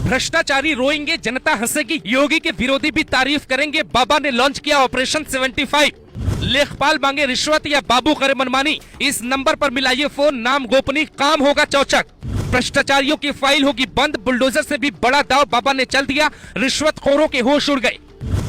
भ्रष्टाचारी रोएंगे, जनता हंसेगी, योगी के विरोधी भी तारीफ करेंगे। बाबा ने लॉन्च किया ऑपरेशन 75। लेखपाल मांगे रिश्वत या बाबू करे मनमानी, इस नंबर पर मिलाइए फोन, नाम गोपनीय, काम होगा चौचक। भ्रष्टाचारियों की फाइल होगी बंद, बुलडोजर से भी बड़ा दाव बाबा ने चल दिया, रिश्वतखोरों के होश उड़ गए।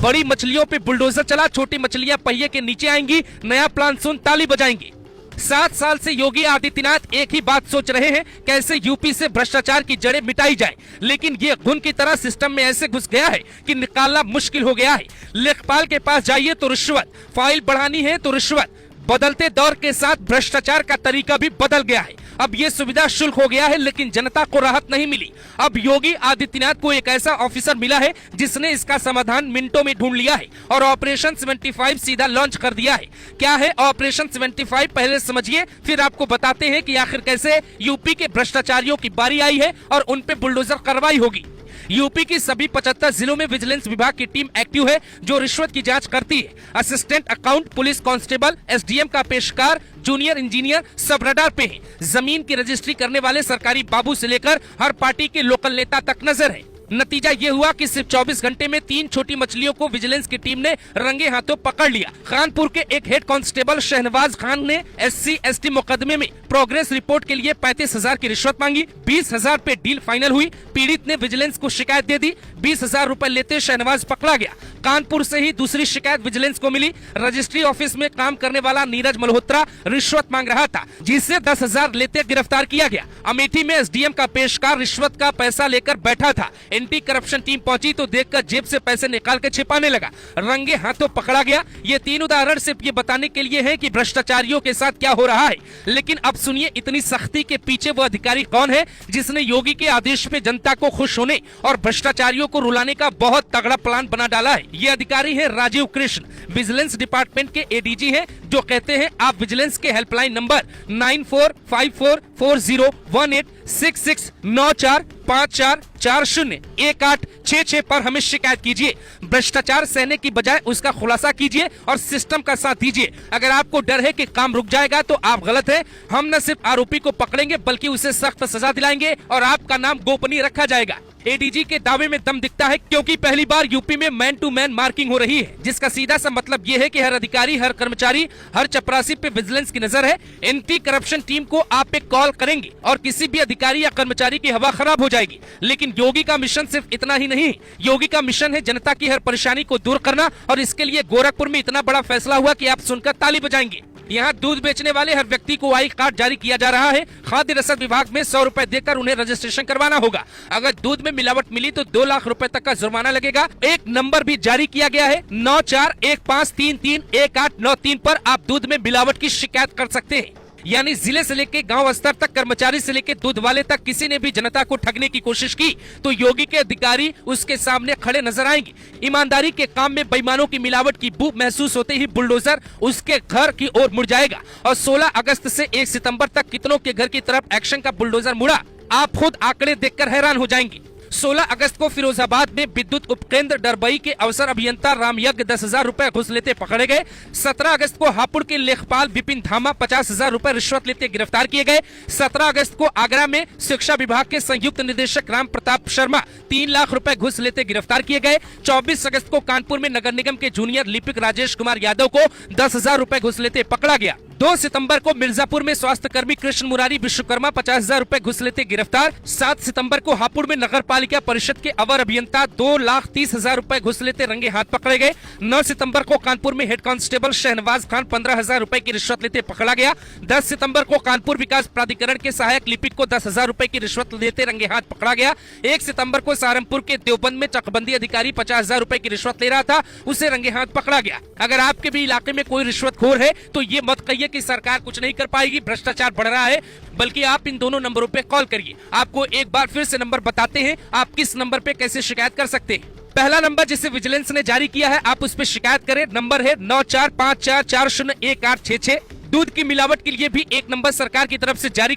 बड़ी मछलियों पे बुलडोजर चला, छोटी मछलियां पहिए के नीचे आएंगी, नया प्लान सुन ताली बजाएंगी। 7 साल से योगी आदित्यनाथ एक ही बात सोच रहे हैं, कैसे यूपी से भ्रष्टाचार की जड़ें मिटाई जाए, लेकिन ये घुन की तरह सिस्टम में ऐसे घुस गया है कि निकालना मुश्किल हो गया है। लेखपाल के पास जाइए तो रिश्वत, फाइल बढ़ानी है तो रिश्वत। बदलते दौर के साथ भ्रष्टाचार का तरीका भी बदल गया है। अब ये सुविधा शुल्क हो गया है, लेकिन जनता को राहत नहीं मिली। अब योगी आदित्यनाथ को एक ऐसा ऑफिसर मिला है जिसने इसका समाधान मिनटों में ढूंढ लिया है और ऑपरेशन 75 सीधा लॉन्च कर दिया है। क्या है ऑपरेशन 75, पहले समझिए, फिर आपको बताते हैं कि आखिर कैसे यूपी के भ्रष्टाचारियों की बारी आई है और उन पे बुलडोजर कार्रवाई होगी। यूपी की सभी 75 जिलों में विजिलेंस विभाग की टीम एक्टिव है, जो रिश्वत की जांच करती है। Assistant account, police constable, SDM का पेशकार, जूनियर इंजीनियर सब रडार पे हैं। जमीन की रजिस्ट्री करने वाले सरकारी बाबू से लेकर हर पार्टी के लोकल नेता तक नजर है। नतीजा ये हुआ कि सिर्फ 24 घंटे में 3 छोटी मछलियों को विजिलेंस की टीम ने रंगे हाथों पकड़ लिया। कानपुर के एक हेड कांस्टेबल शहनवाज खान ने SC/ST मुकदमे में प्रोग्रेस रिपोर्ट के लिए 35,000 की रिश्वत मांगी। 20,000 पे डील फाइनल हुई। पीड़ित ने विजिलेंस को शिकायत दे दी। 20,000 रुपए लेते शहनवाज पकड़ा गया। कानपुर से ही दूसरी शिकायत विजिलेंस को मिली। रजिस्ट्री ऑफिस में काम करने वाला नीरज मल्होत्रा रिश्वत मांग रहा था, जिसे 10,000 लेते गिरफ्तार किया गया। अमेठी में एसडीएम का पेशकार रिश्वत का पैसा लेकर बैठा था। एंटी करप्शन टीम पहुंची तो देखकर जेब से पैसे निकाल के छिपाने लगा, रंगे हाथों पकड़ा गया। ये 3 उदाहरण सिर्फ ये बताने के लिए हैं कि भ्रष्टाचारियों के साथ क्या हो रहा है। लेकिन अब सुनिए, इतनी सख्ती के पीछे वो अधिकारी कौन है जिसने योगी के आदेश पे जनता को खुश होने और भ्रष्टाचारियों को रुलाने का बहुत तगड़ा प्लान बना डाला है। ये अधिकारी है राजीव कृष्ण, विजिलेंस डिपार्टमेंट के एडीजी हैं, जो कहते हैं आप विजिलेंस के हेल्पलाइन नंबर 945440186694401866 पर हमें शिकायत कीजिए। भ्रष्टाचार सहने की बजाय उसका खुलासा कीजिए और सिस्टम का साथ दीजिए। अगर आपको डर है कि काम रुक जाएगा तो आप गलत हैं। हम न सिर्फ आरोपी को पकड़ेंगे बल्कि उसे सख्त सजा दिलाएंगे और आपका नाम गोपनीय रखा जाएगा। एडीजी के दावे में दम दिखता है, क्योंकि पहली बार यूपी में मैन टू मैन मार्किंग हो रही है, जिसका सीधा सा मतलब ये है कि हर अधिकारी, हर कर्मचारी, हर चपरासी पे विजिलेंस की नजर है। एंटी करप्शन टीम को आप एक कॉल करेंगे और किसी भी अधिकारी या कर्मचारी की हवा खराब हो जाएगी। लेकिन योगी का मिशन सिर्फ इतना ही नहीं, योगी का मिशन है जनता की हर परेशानी को दूर करना, और इसके लिए गोरखपुर में इतना बड़ा फैसला हुआ कि आप सुनकर ताली बजाएंगे। यहाँ दूध बेचने वाले हर व्यक्ति को आई कार्ड जारी किया जा रहा है। खाद्य रसद विभाग में 100 रुपए देकर उन्हें रजिस्ट्रेशन करवाना होगा। अगर दूध में मिलावट मिली तो 2 लाख रुपए तक का जुर्माना लगेगा। एक नंबर भी जारी किया गया है, 9415331893 पर आप दूध में मिलावट की शिकायत कर सकते हैं। यानी जिले से लेके गांव स्तर तक, कर्मचारी से लेके दूध वाले तक, किसी ने भी जनता को ठगने की कोशिश की तो योगी के अधिकारी उसके सामने खड़े नजर आएंगे। ईमानदारी के काम में बेईमानों की मिलावट की बू महसूस होते ही बुलडोजर उसके घर की ओर मुड़ जाएगा। और 16 अगस्त से 1 सितंबर तक कितनों के घर की तरफ एक्शन का बुलडोजर मुड़ा, आप खुद आंकड़े देखकर हैरान हो जाएंगे। 16 अगस्त को फिरोजाबाद में विद्युत उपकेंद्र डरबई के अवसर अभियंता रामयज्ञ 10,000 रुपए घुस लेते पकड़े गए। 17 अगस्त को हापुड़ के लेखपाल विपिन धामा 50,000 रुपए रिश्वत लेते गिरफ्तार किए गए। 17 अगस्त को आगरा में शिक्षा विभाग के संयुक्त निदेशक राम प्रताप शर्मा 3 लाख रुपए घुस लेते गिरफ्तार किए गए। 24 अगस्त को कानपुर में नगर निगम के जूनियर लिपिक राजेश कुमार यादव को 10,000 रुपए घुस लेते पकड़ा गया। 2 सितंबर को मिर्जापुर में स्वास्थ्य कर्मी कृष्ण मुरारी विश्वकर्मा 50,000 रुपए घुस लेते गिरफ्तार। 7 सितंबर को हापुड़ में नगर पालिका परिषद के अवर अभियंता 2,30,000 रुपए घुस लेते रंगे हाथ पकड़े गए। 9 सितंबर को कानपुर में हेड कांस्टेबल शहनवाज खान 15,000 रुपए की रिश्वत लेते पकड़ा गया। 10 सितंबर को कानपुर विकास प्राधिकरण के सहायक लिपिक को 10,000 रुपए की रिश्वत लेते रंगे हाथ पकड़ा गया। 1 सितंबर को सहारनपुर के देवबंद में चकबंदी अधिकारी 50,000 रुपए की रिश्वत ले रहा था, उसे रंगे हाथ पकड़ा गया। अगर आपके भी इलाके में कोई रिश्वतखोर है तो ये मत कहिए कि सरकार कुछ नहीं कर पाएगी, भ्रष्टाचार बढ़ रहा है, बल्कि आप इन दोनों नंबरों पे कॉल करिए। आपको एक बार फिर से नंबर बताते हैं, आप किस नंबर पे कैसे शिकायत कर सकते हैं। पहला नंबर जिसे विजिलेंस ने जारी किया है, आप उस पर शिकायत करें। नंबर है 9454401866। दूध की मिलावट के लिए भी एक नंबर सरकार की तरफ से जारी